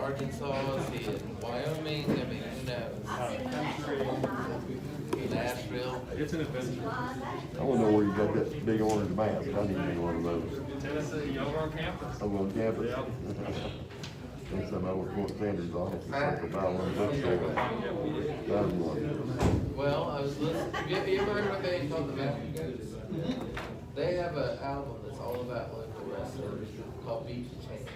Arkansas, see it in Wyoming, I mean, who knows? Nashville. It's an adventure. I wanna know where you got that big orange mask. I need to be one of those. Tennessee, over on campus. I'm on campus. Yeah. Next time I was going to Sanders' office, it's like a buy one bookstore. Found one. Well, I was listening, you ever heard of a band called the Mountain Goats? They have an album that's all about local wrestlers called Beach Change,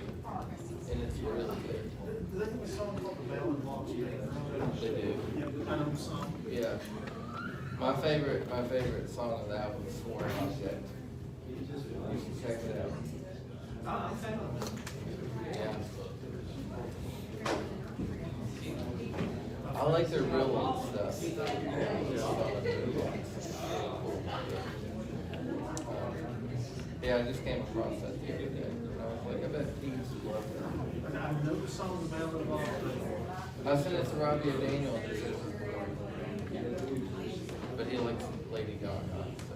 and it's really good. Do they have a song called The Bell and Lost? They do. I know the song. Yeah. My favorite song on the album is Foreign Object. You should check it out. I think Yeah. I like their real old stuff. Yeah, I just came across that the other day. And I was like, I bet Pete's would love that. And I know the song The Bell and Lost. I sent it to Robbie O'Daniel and he said, but he likes Lady Gaga, so.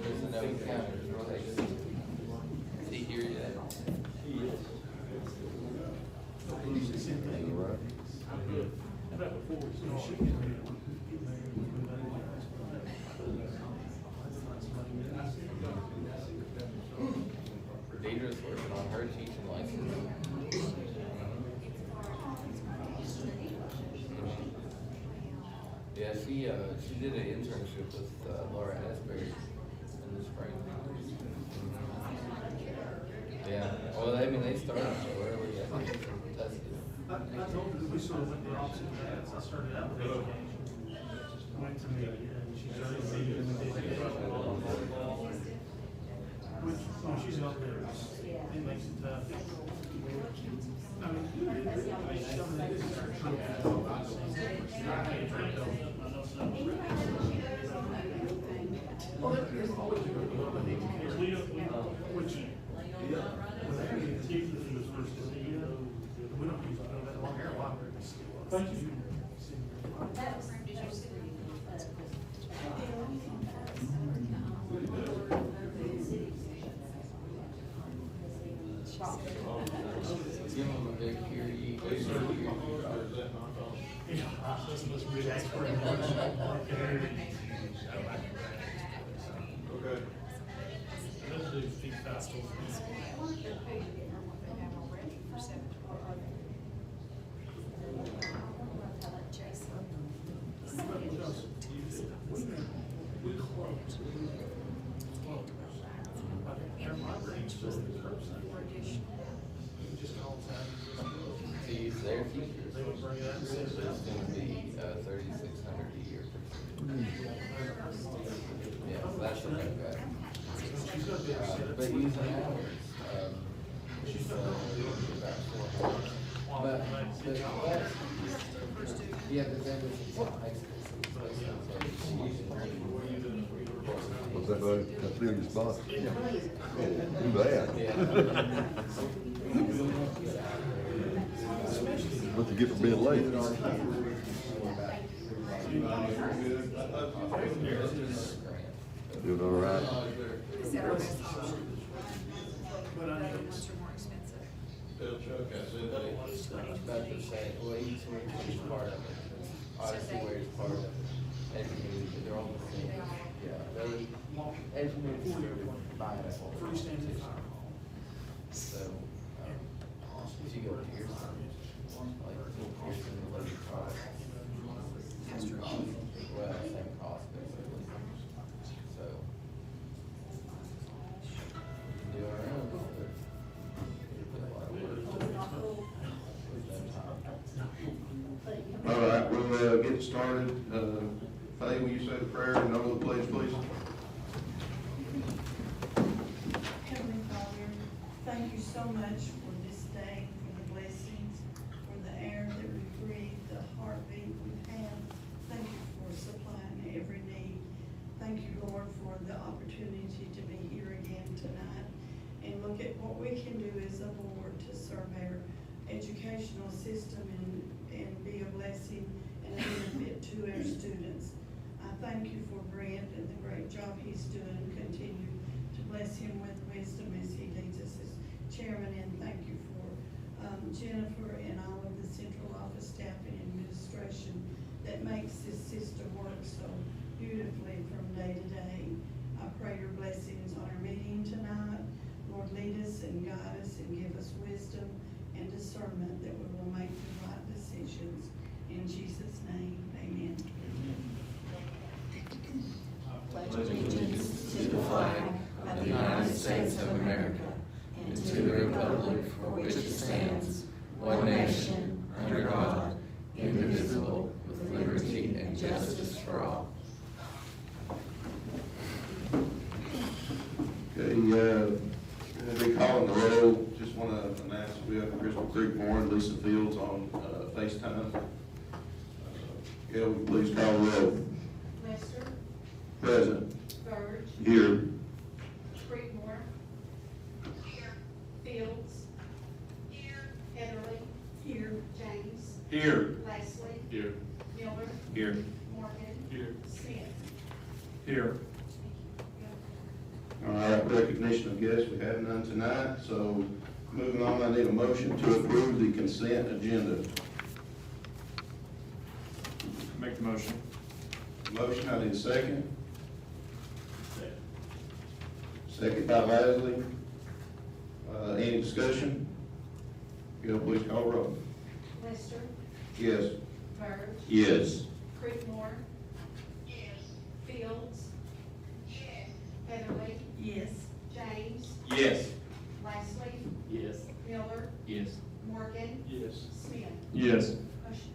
There's a no counter, is he here yet? Deidre's working on her teaching license. Yeah, she did an internship with Laura Asbury in the spring. Yeah, well, I mean, they started so early, I think, tested. I told her that we sort of went the opposite paths. I started out with education, went to media, and she started media and did education. Which, when she's out there, it makes it tough. I mean, some of it is true. Well, there's always a good which, without any teeth in this first CEO, we don't use that long hair a lot. Thank you. Give them a big here, you go. Okay. Let's do Feed Festival. See, their teachers, it's gonna be $3,600 a year. Yeah, so that's a good guy. But he's an hours, she's about 4 hours. But, yeah, but then it's high school. Was that a serious spot? Yeah. Too bad. Yeah. What you get for being late? Doing all right? Is that our best option? The other ones are more expensive. I was about to say, well, each one is part of it. Odyssey Ware is part of it. Educated, they're all the same. Yeah, they, educated, buy it. Freestanding. So, if you go to Pearson, like Pearson, the lady product. Well, same cost basically. So, we can do our own, but it's a lot of work. All right, we'll get started. Faye, will you say the prayer and over the pledge, please? Heavenly Father, thank you so much for this day, for the blessings, for the air that we breathe, the heartbeat we've had. Thank you for supplying every need. Thank you, Lord, for the opportunity to be here again tonight and look at what we can do as a board to serve our educational system and be a blessing and a benefit to our students. I thank you for Brent and the great job he's doing. Continue to bless him with wisdom as he leads us as chairman sister works so beautifully from day to day. I pray your blessings on our meeting tonight. Lord, lead us and guide us and give us wisdom and discernment that we will make the right decisions. In Jesus' name, amen. Pledge allegiance to the flag of the United States of America and to the republic for which it stands, one nation, under God, indivisible, with liberty and justice for all. Okay, we'll be calling the roll. Just want to announce we have Crystal Creek Warren, Lisa Fields on FaceTime. Gail, will you please call the roll? Lester, Present. Bird, Here. Creekmore. Here. Fields. Here. Heatherly. Here. James. Here. Leslie. Here. Miller. Here. Morgan. Here. Smith. Here. All right, recognition of guests, we have none tonight, so moving on, I need a motion to approve the consent agenda. Make the motion. Motion, I need a second. Second by Leslie. Any discussion? Gail, please call roll. Lester, Yes. Bird, Yes. Creekmore. Yes. Fields. Yes. Heatherly. Yes. James. Yes. Leslie. Yes. Miller. Yes. Morgan. Yes. Smith. Yes. Motion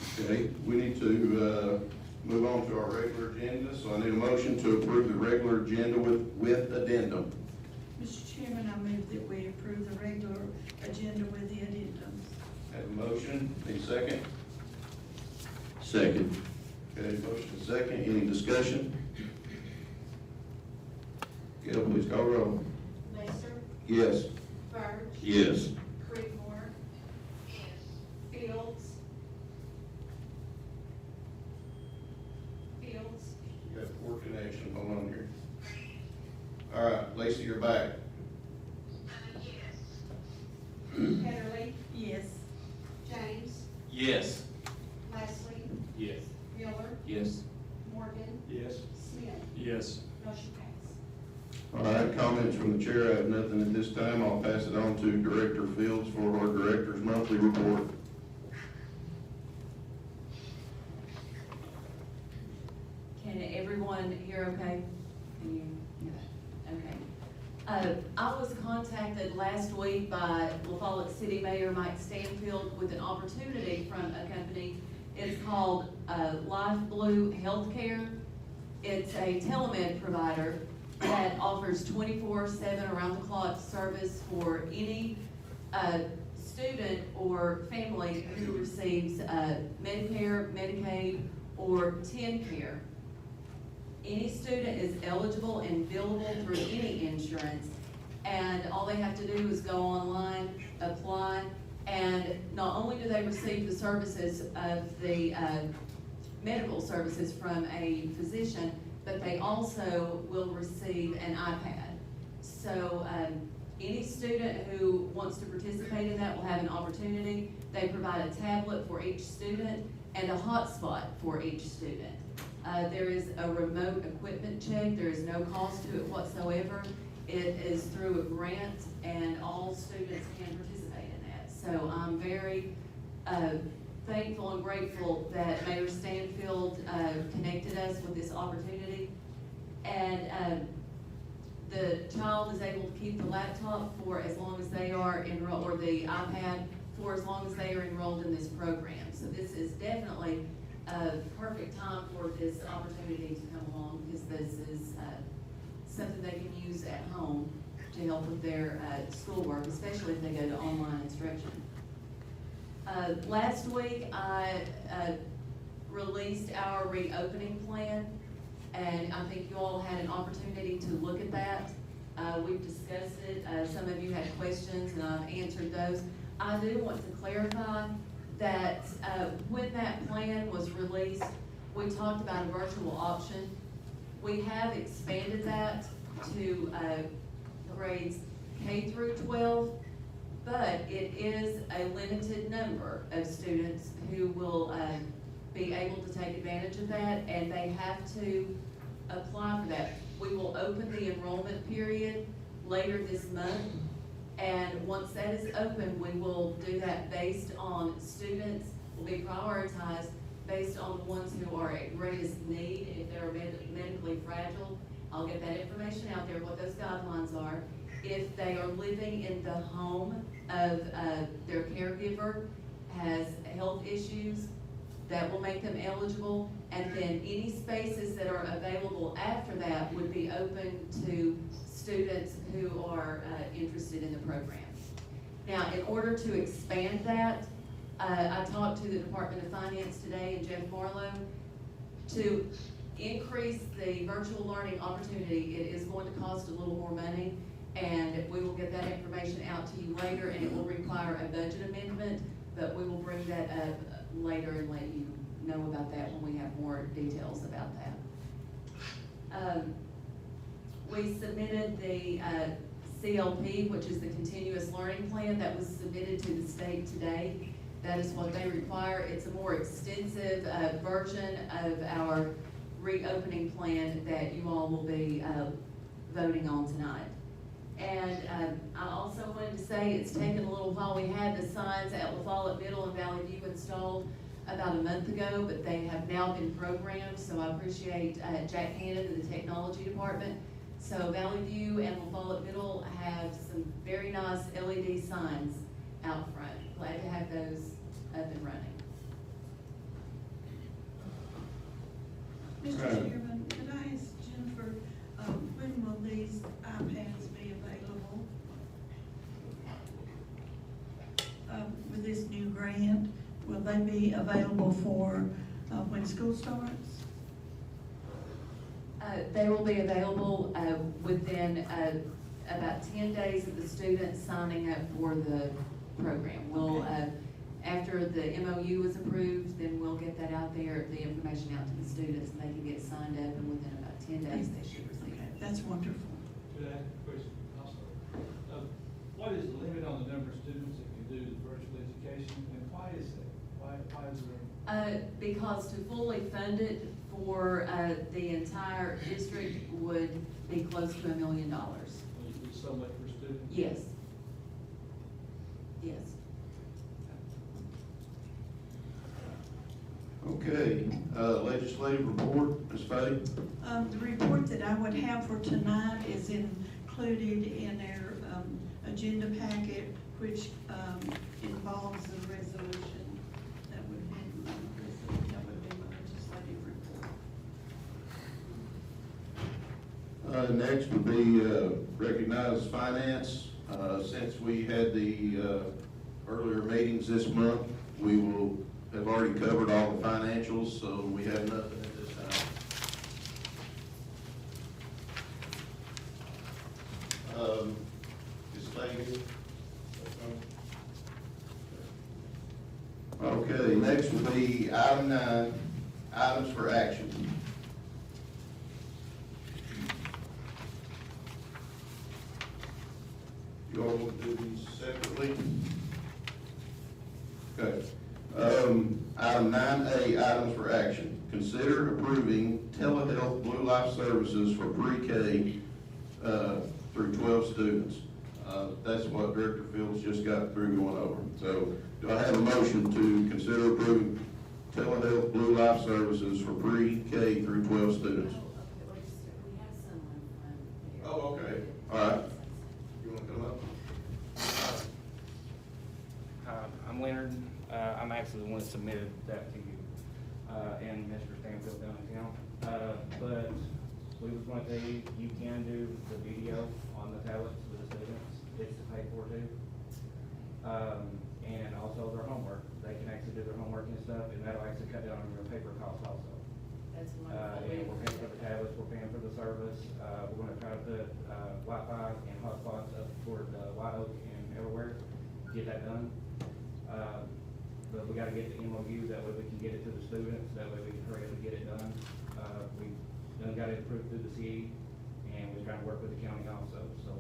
passed. Okay, we need to move on to our regular agenda, so I need a motion to approve the regular agenda with addendum. Mr. Chairman, I move that we approve the regular agenda with the addendums. Have a motion, need a second? Second. Okay, motion is second, any discussion? Gail, please call roll. Lester, Yes. Bird, Yes. Creekmore. Yes. Fields. Fields. You got poor connection, hold on here. All right, Lacey, you're back. Heatherly. Yes. James. Yes. Leslie. Yes. Miller. Yes. Morgan. Yes. Smith. Yes. Motion passed. All right, comments from the chair, I have nothing at this time, I'll pass it on to Director Fields for our Director's Monthly Report. Can everyone hear okay? Can you, okay. I was contacted last week by La Follette City Mayor Mike Stanfield with an opportunity from a company. It's called Life Blue Healthcare. It's a telemed provider that offers 24/7 around-the-clock service for any student or family who receives Medicare, Medicaid, or TennCare. Any student is eligible and billable through any insurance, and all they have to do is go online, apply, and not only do they receive the services of the medical services from a physician, but they also will receive an iPad. So any student who wants to participate in that will have an opportunity. They provide a tablet for each student and a hotspot for each student. There is a remote equipment check. There is no cost to it whatsoever. It is through a grant, and all students can participate in that. So I'm very thankful and grateful that Mayor Stanfield connected us with this opportunity. And the child is able to keep the laptop for as long as they are enrolled, or the iPad for as long as they are enrolled in this program. So this is definitely a perfect time for this opportunity to come along, because this is something they can use at home to help with their schoolwork, especially if they go to online instruction. Last week, I released our reopening plan, and I think you all had an opportunity to look at that. We've discussed it. Some of you had questions, and I've answered those. I do want to clarify that when that plan was released, we talked about a virtual option. We have expanded that to grades K through 12, but it is a limited number of students who will be able to take advantage of that, and they have to apply for that. We will open the enrollment period later this month, and once that is open, we will do that based on students, will be prioritized based on the ones who are at greatest need. If they're medically fragile, I'll get that information out there, what those guidelines are. If they are living in the home of their caregiver, has health issues, that will make them eligible. And then any spaces that are available after that would be open to students who are interested in the program. Now, in order to expand that, I talked to the Department of Finance today and Jeff Marlowe. To increase the virtual learning opportunity, it is going to cost a little more money, and we will get that information out to you later, and it will require a budget amendment, but we will bring that up later and let you know about that when we have more details about that. We submitted the CLP, which is the Continuous Learning Plan, that was submitted to the state today. That is what they require. It's a more extensive version of our reopening plan that you all will be voting on tonight. And I also wanted to say it's taken a little while. We had the signs at La Follette Middle and Valley View installed about a month ago, but they have now been programmed, so I appreciate Jack Hannon and the technology department. So Valley View and La Follette Middle have some very nice LED signs out front. Glad to have those up and running. Mr. Right. Chairman, could I ask Jennifer, when will these iPads be available? With this new grant, will they be available for, when school starts? They will be available within about 10 days of the students signing up for the program. We'll, after the MOU is approved, then we'll get that out there, the information out to the students, and they can get signed up, and within about 10 days, they should receive it. That's wonderful. Could I ask a question also? What is the limit on the number of students that can do the virtual education, and why is that? Why is there? Because to fully fund it for the entire district would be close to $1 million. It's so much per student? Yes. Yes. Okay, legislative report, Ms. Fay? The report that I would have for tonight is included in our agenda packet, which involves a resolution. That would be my legislative report. Next would be recognized finance. Since we had the earlier meetings this month, we will have already covered all the financials, so we have nothing at this time. Ms. Fay? Okay, next will be item 9, items for action. You all want to do these separately? Okay. Item 9A, items for action. Consider approving telehealth Blue Life services for pre-K through 12 students. That's what Director Fields just got through going over. So do I have a motion to consider approving telehealth Blue Life services for pre-K through 12 students? We have someone from there. Oh, okay. All right. You want to come up? I'm Leonard. I'm actually the one that submitted that to you, and Mr. Stanfield down in town. But we was going to tell you, you can do the video on the tablets with the students. It's to pay for too. And also their homework. They can actually do their homework and stuff, and that'll actually cut down on your paper costs also. That's And we're wonderful. paying for the tablets, we're paying for the service. We're gonna try to put, Wi-Fi and hotspots up toward, White Oak and everywhere, get that done. But we gotta get the MOU, that way we can get it to the students, that way we can hurry up and get it done. We done got it approved through the CE, and we're trying to work with the county also, so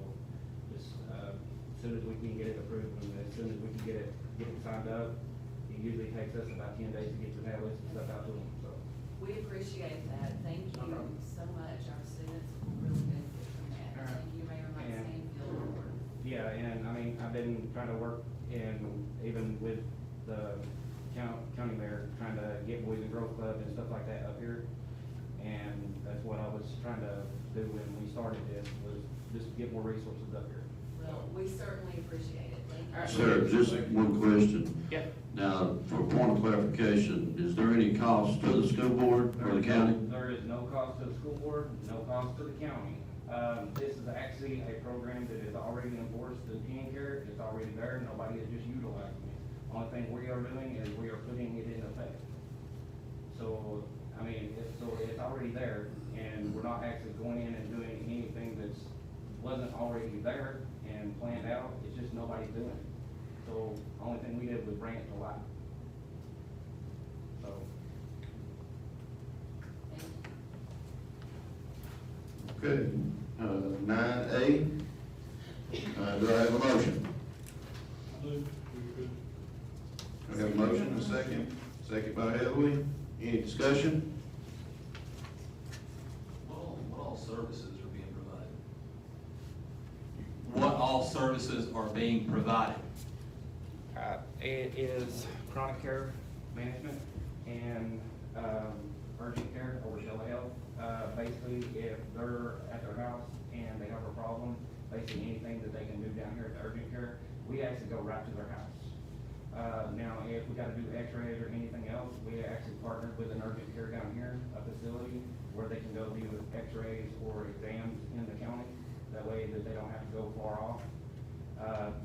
just, as soon as we can get it approved, and as soon as we can get it signed up, you usually takes us about 10 days to get the tablets and stuff out to them, so. We appreciate that, thank you No problem. so much, our students will really benefit from that. All right. Thank you, Mayor Mike And- Stanfield. Yeah, and I mean, I've been trying to work in, even with the county mayor, trying to get Boys and Girls Club and stuff like that up here. And that's what I was trying to do when we started this, was just get more resources up here. Well, we certainly appreciate it, thank you. All right. Sir, just one question. Yeah. Now, for point of clarification, is there any cost to the school board or the county? There is no cost to the school board, no cost to the county. This is actually a program that is already enforced through teen care, it's already there, nobody is just utilizing it. Only thing we are doing is we are putting it in effect. So, I mean, it's already there, and we're not actually going in and doing anything that's, wasn't already there and planned out, it's just nobody's doing it. So, only thing we did was bring it to life. So, Thank you. Okay, 9A, do I have a motion? Move. I have a motion, a second, second by Heatherly. Any discussion? What all services are being provided? What all services are being provided? It is chronic care management and urgent care or telehealth. Basically, if they're at their house and they have a problem, basically anything that they can do down here at the urgent care, we actually go right to their house. Now, if we gotta do x-rays or anything else, we actually partnered with an urgent care down here, a facility where they can go do x-rays or exams in the county. That way that they don't have to go far off.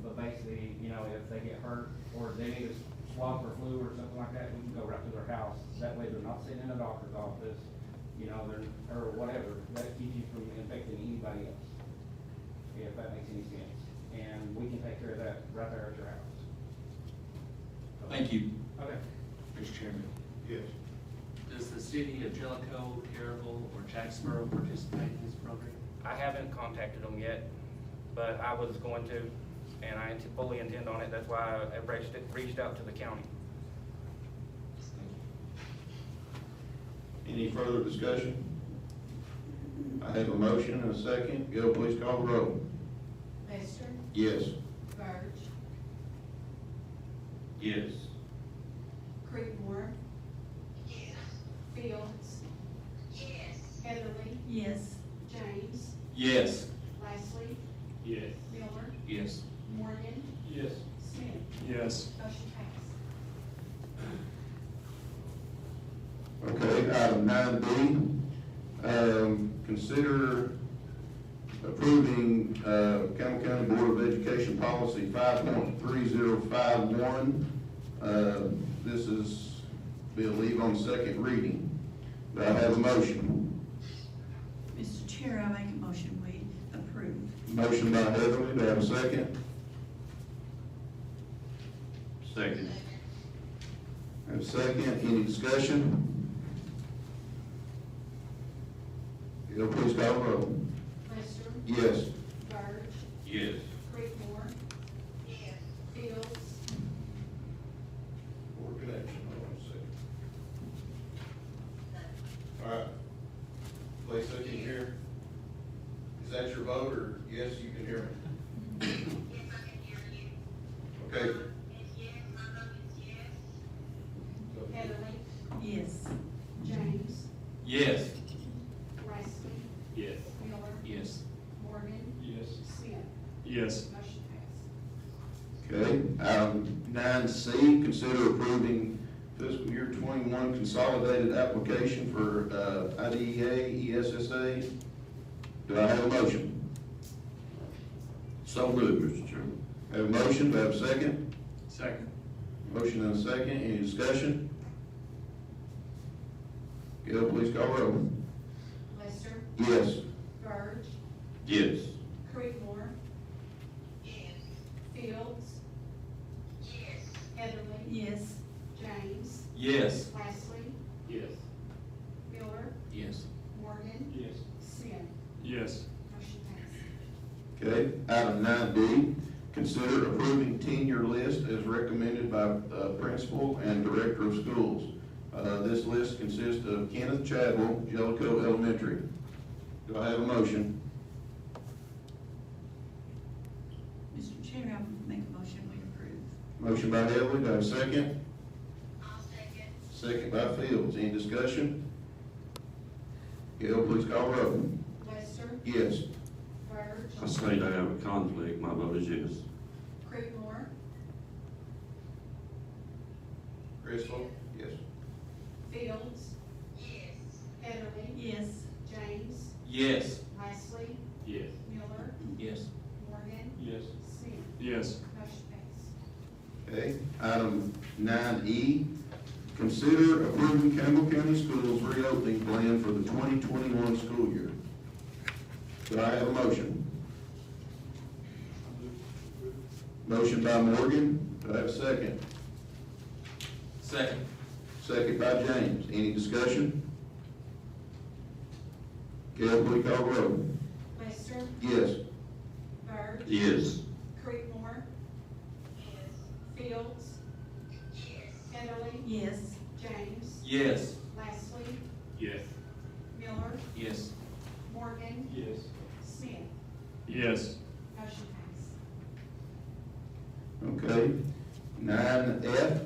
But basically, you know, if they get hurt or they need a swab for flu or something like that, we can go right to their house. That way they're not sitting in a doctor's office, you know, or whatever. That keeps you from infecting anybody else, if that makes any sense. And we can take care of that right there at your house. Thank you. Okay. Mr. Chairman. Yes. Does the city of Jellicoe, Carrollville, or Jacksboro participate in this program? I haven't contacted them yet, but I was going to, and I fully intend on it. That's why I reached out to the county. Any further discussion? I have a motion and a second. Gail, please call the roll. Lester, Yes. Verge, Yes. Creekmore. Yes. Fields. Yes. Heatherly. Yes. James. Yes. Leslie. Yes. Miller. Yes. Morgan. Yes. Smith. Yes. Motion passed. Okay, item 9B, consider approving, Campbell County Board of Education Policy 5.3051. This is, be a leave on second reading. Do I have a motion? Mr. Chair, I make a motion, we approve. Motion by Heatherly, do I have a second? Second. Have a second, any discussion? Gail, please call the roll. Lester. Yes. Verge. Yes. Creekmore. Yes. Fields. Board connection, hold on a second. All right. Lisa, can you hear? Is that your vote, or yes, you can hear me? Yes, I can hear you. Okay. It's yes, my vote is yes. Heatherly. Yes. James. Yes. Leslie. Yes. Miller. Yes. Morgan. Yes. Smith. Yes. Motion passed. Okay, item 9C, consider approving fiscal year 21 consolidated application for IDEA, ESSA. Do I have a motion? So moved, Mr. Chairman. Have a motion, do I have a second? Second. Motion and a second, any discussion? Gail, please call roll. Lester. Yes. Verge. Yes. Creekmore. Yes. Fields. Yes. Heatherly. Yes. James. Yes. Leslie. Yes. Miller. Yes. Morgan. Yes. Smith. Yes. Motion passed. Okay, item 9D, Consider approving tenure list as recommended by principal and director of schools. This list consists of Kenneth Chadwell, Jellicoe Elementary. Do I have a motion? Mr. Chair, I would make a motion we approve. Motion by Heatherly, do I have a second? I'll second. Second by Fields. Any discussion? Gail, please call roll. Lester, Yes. Bird, I state I have a conflict, my vote is yes. Creedmoor, Crystal? Yes. Fields, Yes. Heatherly, Yes. James, Yes. Leslie, Yes. Miller, Yes. Morgan, Yes. Smith. Yes. Motion passed. Okay, item 9E, consider approving Campbell County Schools reopening plan for the 2021 school year. Do I have a motion? Motion by Morgan, do I have a second? Second. Second by James. Any discussion? Gail, please call roll. Lester, Yes. Bird, Yes. Creedmoor, Yes. Fields, Yes. Heatherly, Yes. James, Yes. Leslie, Yes. Miller, Yes. Morgan, Yes. Smith. Yes. Motion passed. Okay. 9F,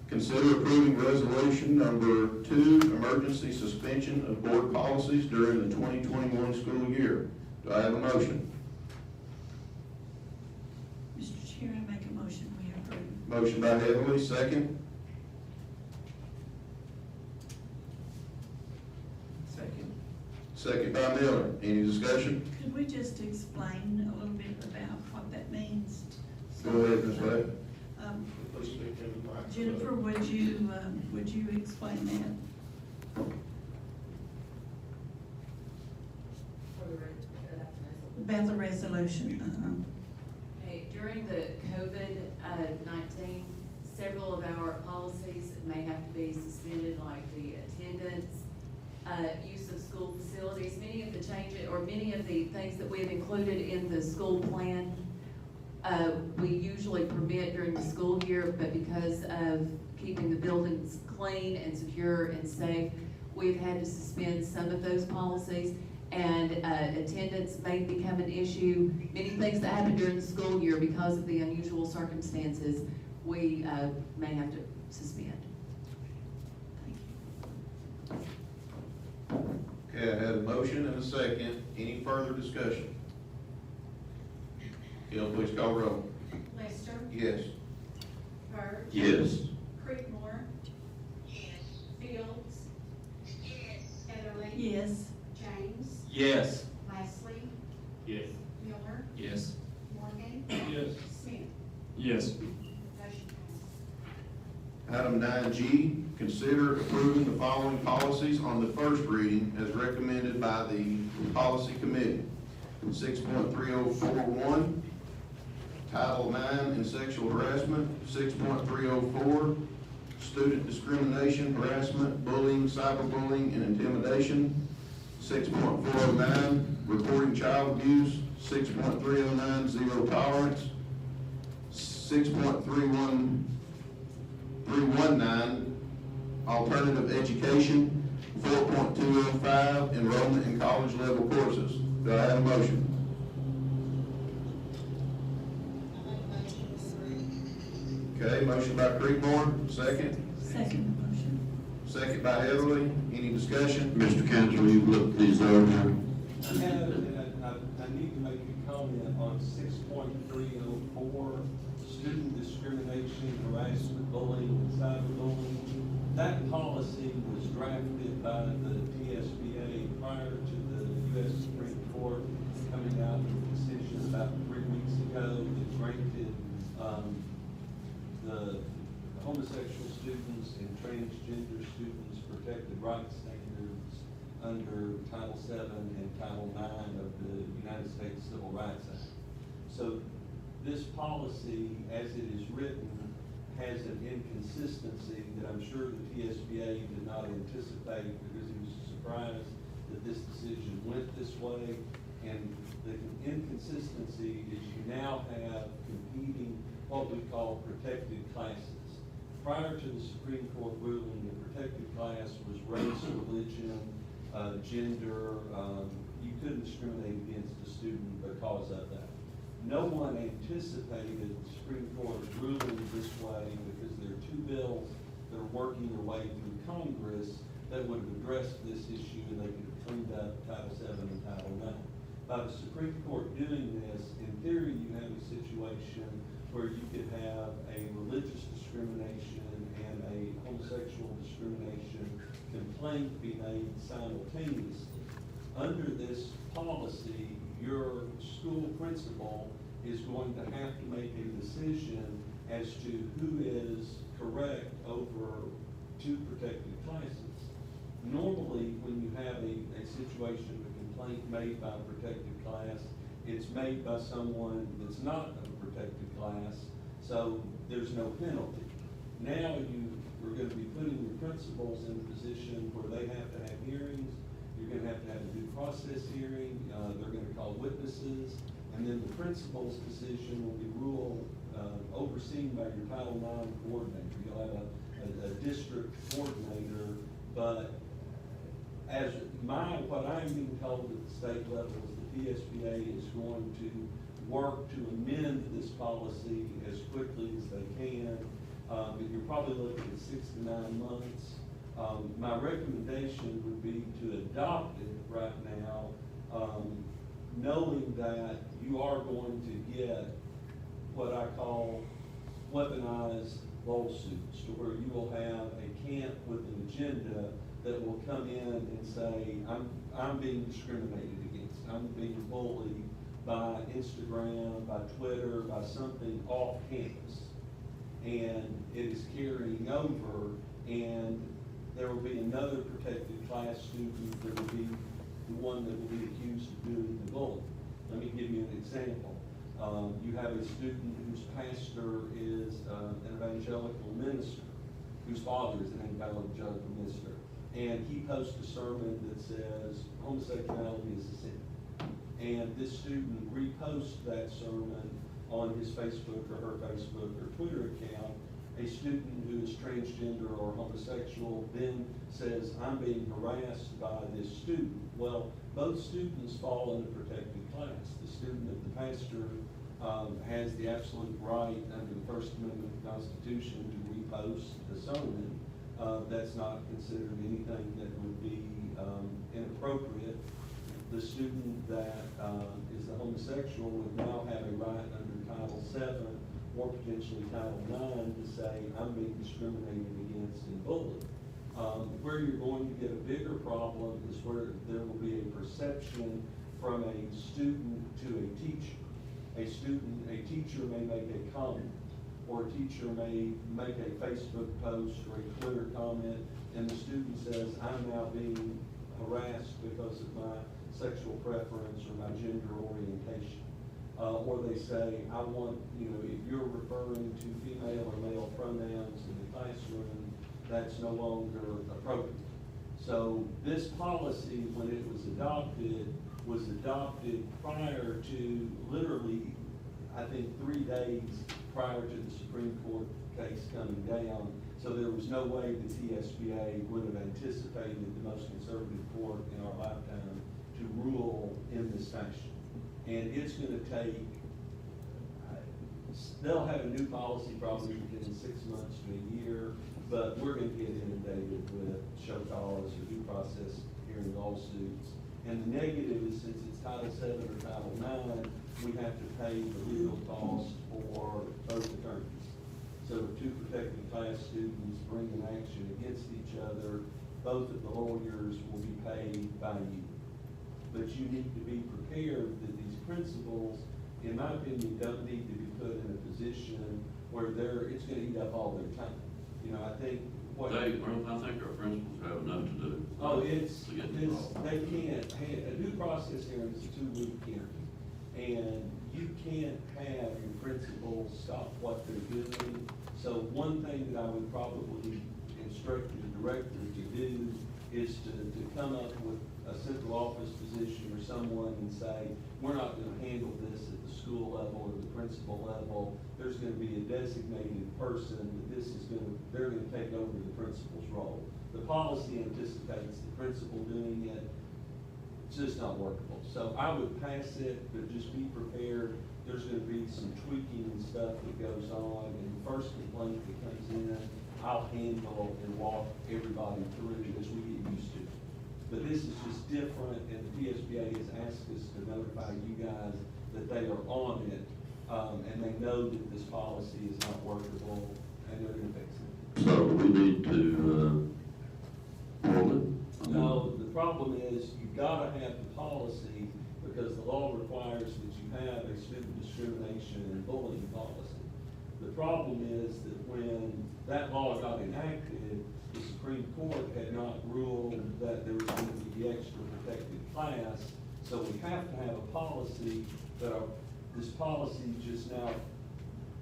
consider approving resolution number 2, emergency suspension of board policies during the 2021 school year. Do I have a motion? Mr. Chair, I make a motion we approve. Motion by Heatherly, second. Second. Second by Miller. Any discussion? Could we just explain a little bit about what that means? Go ahead, Ms. Wade. Um, Jennifer, would you explain that? About the resolution, Okay, during the COVID-19, several of our policies may have to be suspended, like the attendance, use of school facilities, many of the changes, or many of the things that we've included in the school plan, we usually permit during the school year, but because of keeping the buildings clean and secure and safe, we've had to suspend some of those policies, and attendance may become an issue. Many things that happen during the school year because of the unusual circumstances, we may have to suspend. thank you. Okay, I had a motion and a second. Any further discussion? Gail, please call roll. Lester, Yes. Bird, Yes. Creedmoor, Yes. Fields, Yes. Heatherly, Yes. James, Yes. Leslie, Yes. Miller, Yes. Morgan, Yes. Smith. Yes. Motion passed. Item 9G, consider approving the following policies on the first reading as recommended by the policy committee. 6.3041, Title IX in sexual harassment. 6.304, student discrimination, harassment, bullying, cyberbullying, and intimidation. 6.409, reporting child abuse. 6.309, zero tolerance. 6.319, alternative education. 4.205, enrollment in college level courses. Do I have a motion? Okay, motion by Creekmore, second. Second motion. Second by Heatherly. Any discussion? Mr. Cantor, you've looked these over. I have, and I need to make a comment on 6.304, student discrimination, harassment, bullying, and cyberbullying. That policy was drafted by the TSBA prior to the U.S. Supreme Court coming out with a decision about 3 weeks ago that granted the homosexual students and transgender students protected rights standards under Title VII and Title IX of the United States Civil Rights Act. So this policy, as it is written, has an inconsistency that I'm sure the TSBA did not anticipate because he was surprised that this decision went this way. And the inconsistency is you now have protected classes. Prior to the Supreme Court ruling, the protected class was race, religion, gender. You couldn't discriminate against a student because of that. No one anticipated the Supreme Court ruling this way because there are two bills that are working their way through Congress that would have addressed this issue, and they could have cleaned up Title VII and Title IX. By the Supreme Court doing this, in theory, you have a situation where you could have a religious discrimination and a homosexual discrimination complaint be made simultaneously. Under this policy, your school principal is going to have to make a decision as to who is correct over two protected classes. Normally, when you have a situation of a complaint made by a protected class, it's made by someone that's not a protected class, so there's no penalty. Now we're going to be putting your principals in a position where they have to have hearings. You're going to have a due process hearing. They're going to call witnesses, and then the principal's decision will be overseen by your Title IX coordinator. You'll have a district coordinator, but what I'm being told at the state level is the PSBA is going to work to amend this policy as quickly as they can. But you're probably looking at 6 to 9 months. My recommendation would be to adopt it right now, knowing that you are going to get what I call weaponized lawsuits, to where you will have a camp with an agenda that will come in and say, I'm being discriminated against, I'm being bullied by Instagram, by Twitter, by something off campus. And it is carrying over, and there will be another protected class student that will be the one that will be accused of doing the bullying. Let me give you an example. You have a student whose pastor is an evangelical minister, whose father is an evangelical minister, and he posts a sermon that says homosexuality is a sin. And this student reposts that sermon on his Facebook or her Facebook or Twitter account. A student who is transgender or homosexual then says, I'm being harassed by this student. Well, both students fall in a protected class. The student that the pastor has the absolute right under the First Amendment of the Constitution to repost the sermon. That's not considered anything that would be inappropriate. The student that is the homosexual would now have a right under Title VII or potentially Title IX to say, I'm being discriminated against and bullied. Where you're going to get a bigger problem is where there will be a perception from a student to a teacher. A teacher may make a comment, or a teacher may make a Facebook post or a Twitter comment, and the student says, I'm now being harassed because of my sexual preference or my gender orientation. Or they say, I want, if you're referring to female or male pronouns in the classroom, that's no longer appropriate. So this policy, when it was adopted prior to literally, I think 3 days prior to the Supreme Court case coming down. So there was no way the TSBA would have anticipated the most conservative court in our lifetime to rule in this fashion. And it's going to take, they'll have a new policy probably within 6 months to a year, but we're going to get inundated with show cause or due process hearing lawsuits. And the negative is, since it's Title VII or Title IX, we have to pay the legal cost for both attorneys. So if two protected class students bring an action against each other, both of the lawyers will be paid by you. But you need to be prepared that these principals, in my opinion, don't need to be put in a position where it's going to eat up all their time. I think what... I think our principals have enough to do. They can't, a due process hearing is a 2-week hearing. And you can't have your principals stop what they're doing. So one thing that I would probably instruct the director to do is to come up with a central office position or someone and say, we're not gonna handle this at the school level or the principal level. There's gonna be a designated person that they're gonna take over the principal's role. The policy anticipates the principal doing it. It's just not workable. So I would pass it, but just be prepared. There's gonna be some tweaking and stuff that goes on, and the first complaint that comes in, I'll handle and walk everybody through as we get used to it. But this is just different, and the TSBA has asked us to notify you guys that they are on it, and they know that this policy is not workable, and they're gonna fix it. So we need to, pull it? No, the problem is, you've gotta have the policy, because the law requires that you have a student discrimination and bullying policy. The problem is that when that law got enacted, the Supreme Court had not ruled that there was going to be extra protected class, so we have to have a policy, but this policy just now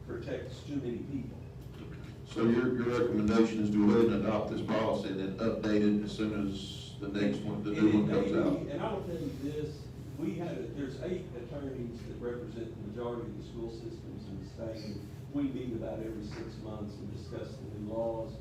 protects too many people. So your recommendation is to go ahead and adopt this policy and then update it as soon as the next one, the new one comes out? And I will tell you this, there's 8 attorneys that represent the majority of the school systems in the state. We meet about every 6 months and discuss the new laws.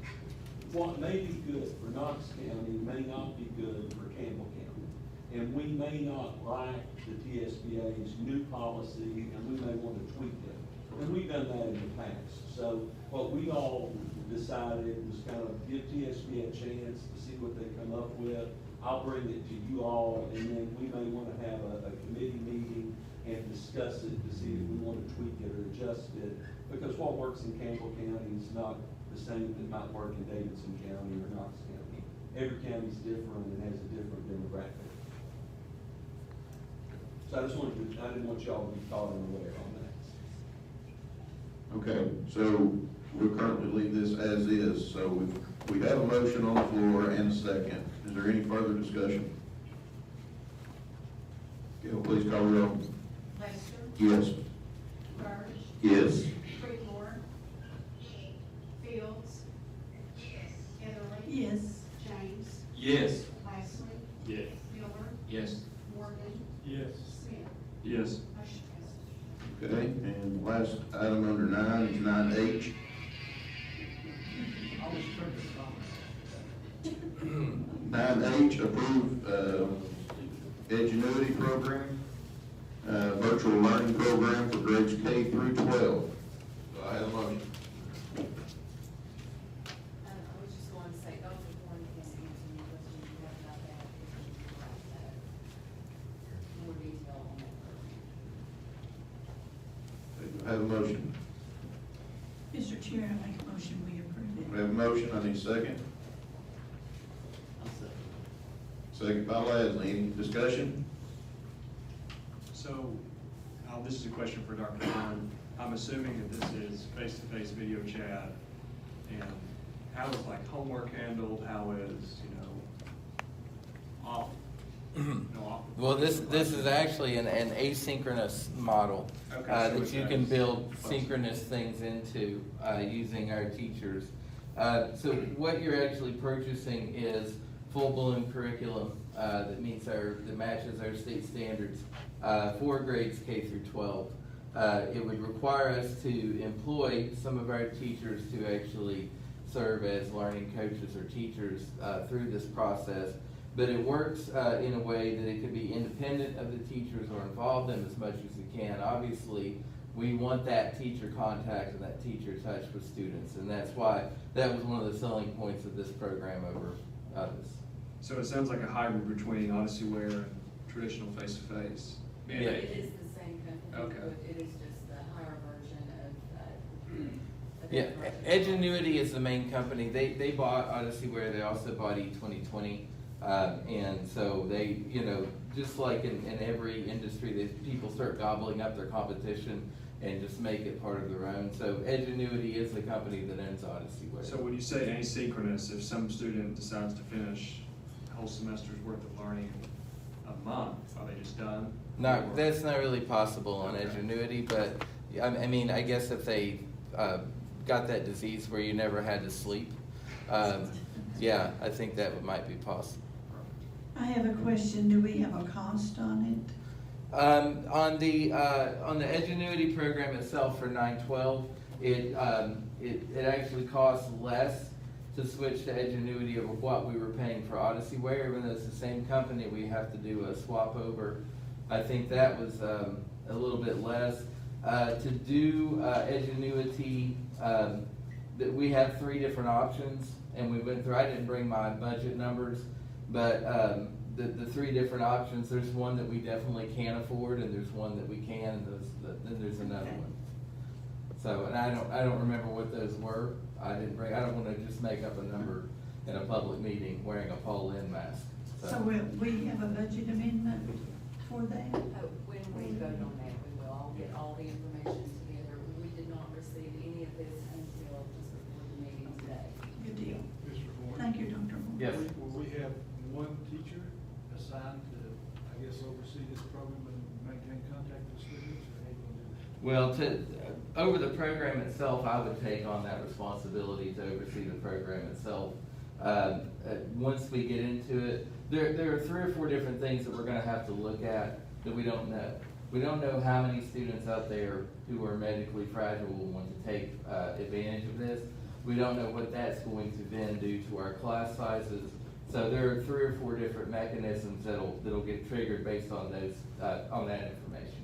What may be good for Knox County may not be good for Campbell County. And we may not like the TSBA's new policy, and we may want to tweak it. And we've done that in the past. So what we all decided was kind of give TSBA a chance to see what they come up with. I'll bring it to you all, and then we may want to have a committee meeting and discuss it to see if we want to tweak it or adjust it. Because what works in Campbell County is not the same that might work in Davidson County or Knox County. Every county's different and has a different demographic. So I didn't want y'all to be caught unaware on that. Okay, so we'll currently leave this as is. So we have a motion on the floor and a second. Is there any further discussion? Gail, please call the roll. Lester? Yes. Burge? Yes. Creekmore? Fields? Yes. Heatherly? Yes. James? Yes. Lastly? Yes. Miller? Yes. Morgan? Yes. Smith? Yes. Motion passes. Okay, and last item under 9 is 9H. 9H, approve Edgenuity program, virtual learning program for grades K through 12. Do I have a motion? I was just going to say, Dr. Horn can answer any questions you have about that, if you would like more detail on that program. Do I have a motion? Mr. Chair, I make a motion, we approve it. We have a motion, I need a second. Second by Leslie, any discussion? So, this is a question for Dr. Horn. I'm assuming that this is face-to-face video chat, and how is like homework handled, how is, off? Well, this is actually an asynchronous model Okay, so that you can build synchronous things into using our teachers. So what you're actually purchasing is full-blown curriculum that matches our state standards for grades K through 12. It would require us to employ some of our teachers to actually serve as learning coaches or teachers through this process. But it works in a way that it could be independent of the teachers or involve them as much as it can. Obviously, we want that teacher contact and that teacher touch with students, and that's why that was one of the selling points of this program over others. So it sounds like a hybrid between Odysseyware and traditional face-to-face. Yeah. It is the same company, Okay. but it is just the higher version of. Yeah, Edgenuity is the main company. They bought Odysseyware. They also bought E2020. And so they, just like in every industry, people start gobbling up their competition and just make it part of their own. So Edgenuity is the company that owns Odysseyware. So when you say asynchronous, if some student decides to finish a whole semester's worth of learning in a month, are they just done? No, Or- that's not really possible on Okay. Edgenuity, but I guess if they got that disease where you never had to sleep, yeah, I think that might be possible. I have a question. Do we have a cost on it? On the Edgenuity program itself for 912, it actually costs less to switch to Edgenuity over what we were paying for OdysseyWare, even though it's the same company, we have to do a swap over. I think that was a little bit less. To do Edgenuity, that we have 3 different options, and we went through, I didn't bring my budget numbers, but the 3 different options, there's one that we definitely can't afford, and there's one that we can, and then there's another one. So, and I don't remember what those were. I don't wanna just make up a number in a public meeting wearing a Paul Lynn mask. So will we have a budget amendment for that? When we vote on that, we will all get all the information together. We did not receive any of this until just before the meeting today. Good deal. Mr. Moore? Thank you, Dr. Moore. Yes. Will we have one teacher assigned to, I guess, oversee this program and maintain contact with students, or how you gonna do that? Well, over the program itself, I would take on that responsibility to oversee the program itself. Once we get into it, there are 3 or 4 different things that we're gonna have to look at that we don't know. We don't know how many students out there who are medically fragile will want to take advantage of this. We don't know what that's going to then do to our class sizes. So there are 3 or 4 different mechanisms that'll get triggered based on those, on that information.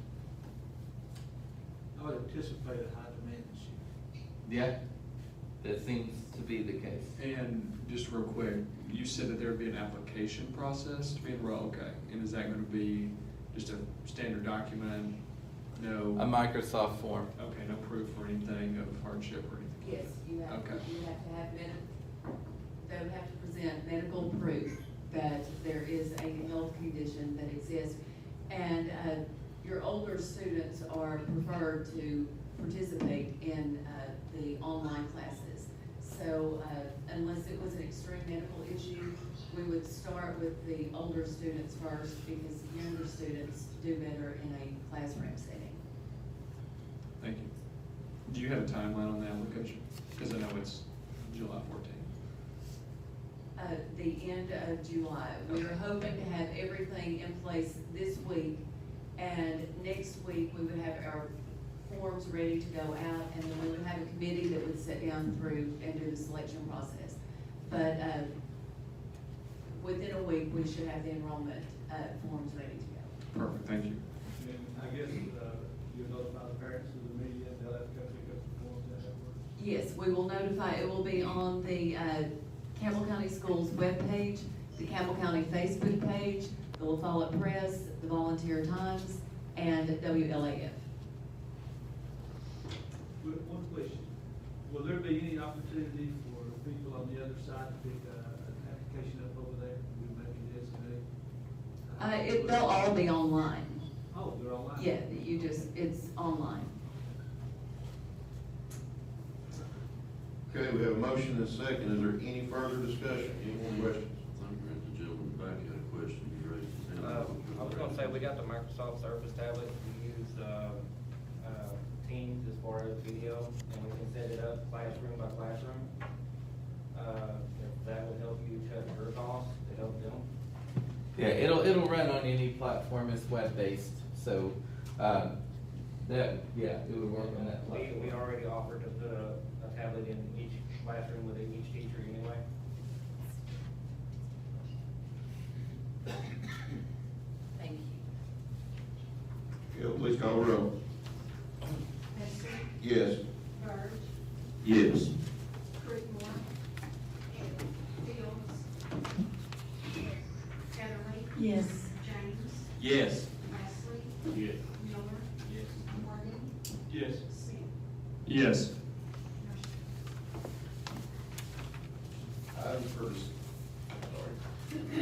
I would anticipate a high demand this year. Yeah, that seems to be the case. And just real quick, you said that there would be an application process to be enrolled, okay? And is that gonna be just a standard document, no? A Microsoft form. Okay, no proof or anything of hardship or anything? Yes, you have, Okay. you have to have they would have to present medical proof that there is a health condition that exists. And, your older students are preferred to participate in, the online classes. So, unless it was an extreme medical issue, we would start with the older students first, because younger students do better in a classroom setting. Thank you. Do you have a timeline on the application? Because I know it's July 14th. The end of July. We're hoping to have everything in place this week, and next week we would have our forms ready to go out, and then we would have a committee that would sit down through and do the selection process. But, within a week, we should have the enrollment, forms ready to go. Perfect, thank you. And I guess, you'll notify the parents of the media, and they'll have to go pick up the forms and that work. Yes, we will notify, it will be on the, Campbell County Schools webpage, the Campbell County Facebook page, the La Follette Press, the Volunteer Times, and WLAF. One question, will there be any opportunity for people on the other side to pick an application up over there, we maybe designate? They'll all be online. Oh, they're online? Yeah, it's online. Okay, we have a motion and a second. Is there any further discussion? Any more questions? I think the gentleman back had a question, he raised his hand. I was gonna say, we got the Microsoft Surface tablet, we use, Teams as far as video, and we can set it up classroom by classroom. If that would help you cut your costs, to help them. Yeah, it'll run on any platform, it's web-based, so, it would work on that We platform. already offered to put a tablet in each classroom with each teacher anyway. Thank you. Yeah, please call the roll. Hester, Yes. Bird, Yes. Creekmore, Fields, Heatherly, Yes. James, Yes. Leslie, Yes. Miller, Yes. Morgan, Yes. Sim. Yes.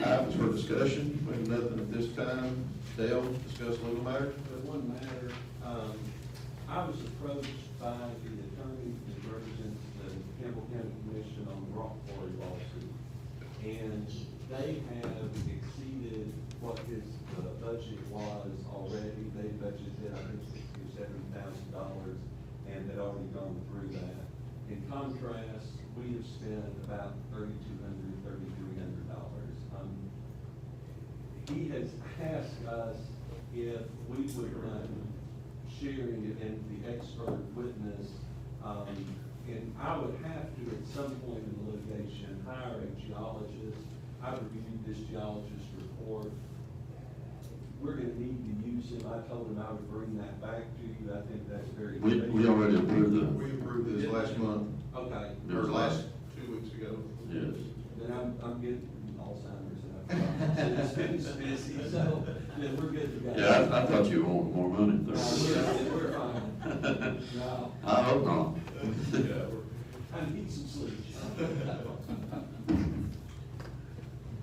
Items for discussion, we have nothing at this time. Dale, discuss legal matters? But one matter, I was approached by the attorney that represents the Campbell County Commission on the Rock Quarry lawsuit. And they have exceeded what his budget was already. They budgeted, I think, $60,000 or $70,000, and they'd already gone through that. In contrast, we have spent about $3,200, $3,300. he has asked us if we would mind sharing it and the expert witness, and I would have to, at some point in the litigation, hire a geologist. I've reviewed this geologist's report. We're gonna need to use him. I told him I would bring that back to you. I think that's very. We already approved that. We approved this last month, Okay. or last 2 weeks ago. Yes. Then I'm getting Alzheimer's and I've been busy, so then we're good to go. Yeah, I thought you wanted more money. No, we're fine. No. I hope not. I need some sleep. Is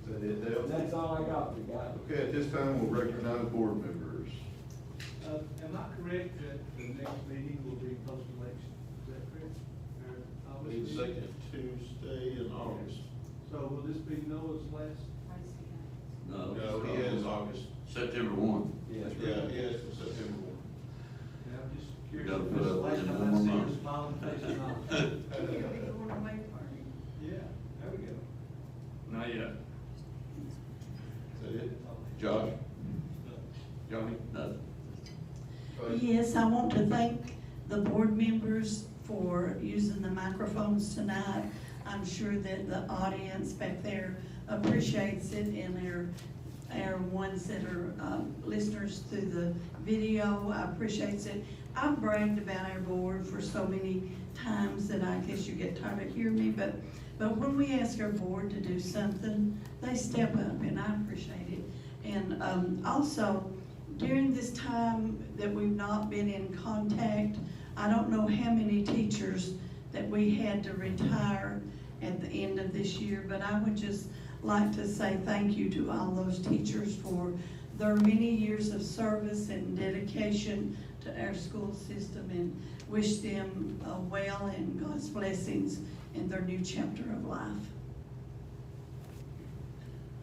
that it, Dale? That's all I got, we got. Okay, at this time, we'll recognize board members. Am I correct that the next meeting will be post-election? Is that correct? The second Tuesday in August. So will this be Noah's last? No. No, he has August. September 1. Yeah. Yeah, he has till September 1. Yeah, I'm just You curious. gotta if put this is the up last in time one I see more your month. smiling face or not? You'll be going away party. Yeah, there we go. Not yet. Is that it? Josh? Johnny? Nothing. Yes, I want to thank the board members for using the microphones tonight. I'm sure that the audience back there appreciates it, and our ones that are listeners through the video appreciates it. I've bragged about our board for so many times that I guess you get tired of hearing me, but when we ask our board to do something, they step up, and I appreciate it. And also, during this time that we've not been in contact, I don't know how many teachers that we had to retire at the end of this year, but I would just like to say thank you to all those teachers for their many years of service and dedication to our school system, and wish them well and God's blessings in their new chapter of life.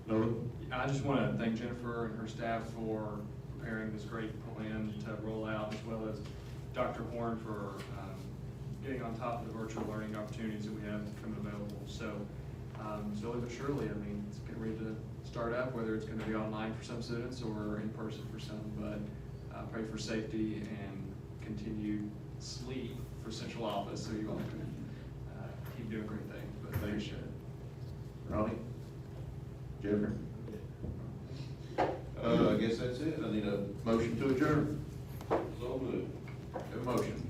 No? I just want to thank Jennifer and her staff for preparing this great plan to roll out, as well as Dr. Horn for getting on top of the virtual learning opportunities that we have coming available. So slowly but surely, I mean, it's getting ready to start up, whether it's going to be online for some students or in person for some, but pray for safety and continued sleep for central office so you all can keep doing great things, but appreciate it. Ronnie? Jennifer? I guess that's it. I need a motion to adjourn. So moved. Have a motion.